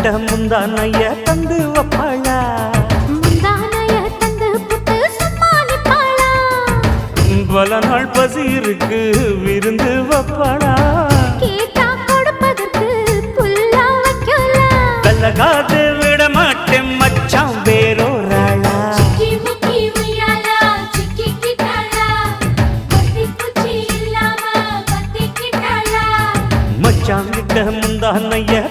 கிட்ட முந்தானைய தந்து வப்பாளா முந்தானைய தந்து புட்டு சும்மா நிப்பாளா பல நாள் பசி இருக்கு விருந்து வப்பாளா கேட்டா கொடுப்பதற்கு புல்லா வைக்கல கல்லகாது விட மாட்டேன் மச்சான் வேறோராளா சிக்கி முக்கி உய்யாலா சிக்கி கிட்டாளா பத்தி குச்சி இல்லாம பத்தி கிட்டாளா மச்சான் கிட்ட முந்தானைய